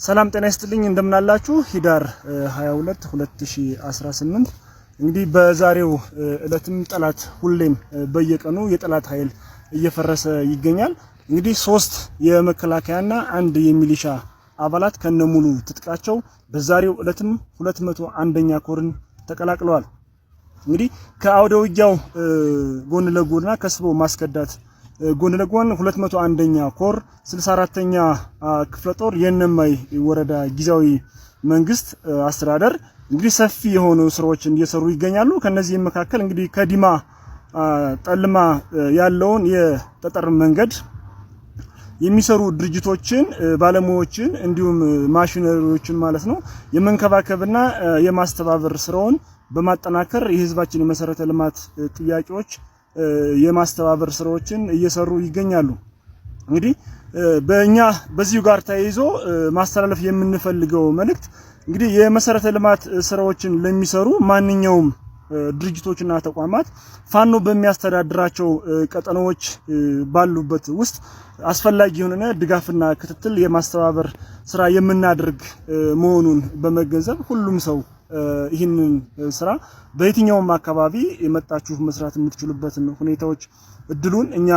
ሰላም ጤና ይስጥልኝ እንደምናላችሁ ሂዳር 22 2018 እንግዲህ በዛሬው እለትም ጠላት ሁሌም በየቀኑ የጠላት ኃይል እየፈረሰ ይገኛል። እንግዲህ 3 የመከላከያና 1 የሚሊሻ አባላት ከነሙሉ ትጥቃቸው በዛሬው እለትም 201ኛ ኮርን ተቀላቅለዋል። እንግዲህ ከአውደ ውጊያው ጎን ለጎንና ከስቦ ማስከዳት ጎን ለጎን 201ኛ ኮር 64ኛ ክፍለ ጦር የነማይ ወረዳ ጊዜያዊ መንግስት አስተዳደር እንግዲህ ሰፊ የሆኑ ስራዎችን እየሰሩ ይገኛሉ። ከነዚህ መካከል እንግዲህ ከዲማ ጠልማ ያለውን የጠጠር መንገድ የሚሰሩ ድርጅቶችን ባለሙያዎችን እንዲሁም ማሽነሪዎችን ማለት ነው የመንከባከብና የማስተባበር ስራውን በማጠናከር የህዝባችን የመሰረተ ልማት ጥያቄዎች የማስተባበር ስራዎችን እየሰሩ ይገኛሉ። እንግዲህ በእኛ በዚሁ ጋር ተያይዞ ማስተላለፍ የምንፈልገው መልእክት እንግዲህ የመሰረተ ልማት ስራዎችን ለሚሰሩ ማንኛውም ድርጅቶችና ተቋማት ፋኖ በሚያስተዳድራቸው ቀጠናዎች ባሉበት ውስጥ አስፈላጊ የሆነ ድጋፍና ክትትል የማስተባበር ስራ የምናደርግ መሆኑን በመገንዘብ ሁሉም ሰው ይህንን ስራ በየትኛውም አካባቢ የመጣችሁ መስራት የምትችሉበትን ሁኔታዎች እድሉን እኛ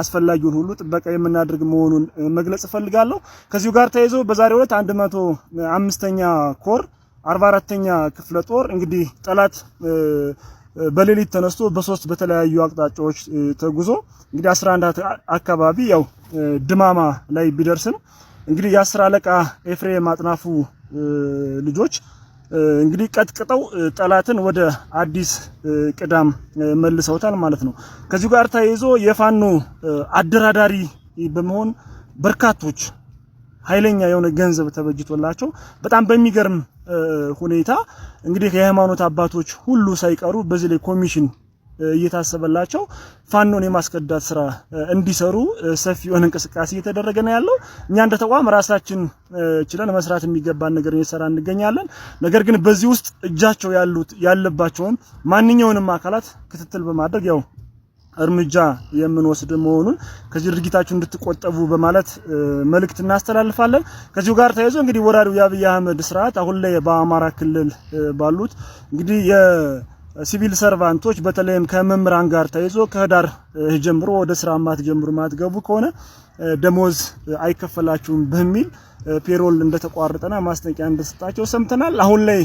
አስፈላጊውን ሁሉ ጥበቃ የምናደርግ መሆኑን መግለጽ ፈልጋለሁ። ከዚሁ ጋር ተያይዞ በዛሬው ዕለት 105ኛ ኮር 44ኛ ክፍለ ጦር እንግዲህ ጠላት በሌሊት ተነስቶ በሶስት በተለያዩ አቅጣጫዎች ተጉዞ እንግዲህ 11 አካባቢ ያው ድማማ ላይ ቢደርስም እንግዲህ የ10 አለቃ ኤፍሬም አጥናፉ ልጆች እንግዲህ ቀጥቅጠው ጠላትን ወደ አዲስ ቅዳም መልሰውታል ማለት ነው። ከዚሁ ጋር ተያይዞ የፋኖ አደራዳሪ በመሆን በርካቶች ኃይለኛ የሆነ ገንዘብ ተበጅቶላቸው በጣም በሚገርም ሁኔታ እንግዲህ የሃይማኖት አባቶች ሁሉ ሳይቀሩ በዚህ ላይ ኮሚሽን እየታሰበላቸው ፋኖን የማስከዳት ስራ እንዲሰሩ ሰፊ የሆነ እንቅስቃሴ እየተደረገ ነው ያለው። እኛ እንደ ተቋም ራሳችን ችለን መስራት የሚገባን ነገር እየሰራ እንገኛለን። ነገር ግን በዚህ ውስጥ እጃቸው ያለባቸውን ማንኛውንም አካላት ክትትል በማድረግ ያው እርምጃ የምንወስድ መሆኑን ከዚህ ድርጊታችሁ እንድትቆጠቡ በማለት መልእክት እናስተላልፋለን። ከዚሁ ጋር ተያይዞ እንግዲህ ወራሪው የአብይ አህመድ ስርዓት አሁን ላይ በአማራ ክልል ባሉት እንግዲህ ሲቪል ሰርቫንቶች በተለይም ከመምህራን ጋር ተያይዞ ከህዳር ጀምሮ ወደ ስራ ማትጀምሩ ማትገቡ ከሆነ ደሞዝ አይከፈላችሁም በሚል ፔሮል እንደተቋረጠና ማስጠንቀቂያ እንደሰጣቸው ሰምተናል። አሁን ላይ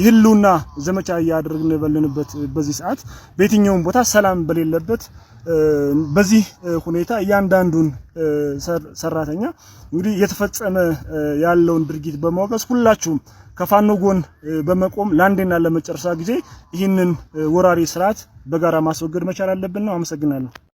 ይህሉና ዘመቻ ያደረግን ባለንበት በዚህ ሰዓት በየትኛውም ቦታ ሰላም በሌለበት በዚህ ሁኔታ እያንዳንዱን ሰራተኛ እንግዲህ እየተፈጸመ ያለውን ድርጊት በማወገዝ ሁላችሁም ከፋኖ ጎን በመቆም ለአንዴና ለመጨረሻ ጊዜ ይህንን ወራሪ ስርዓት በጋራ ማስወገድ መቻል አለብን ነው። አመሰግናለሁ።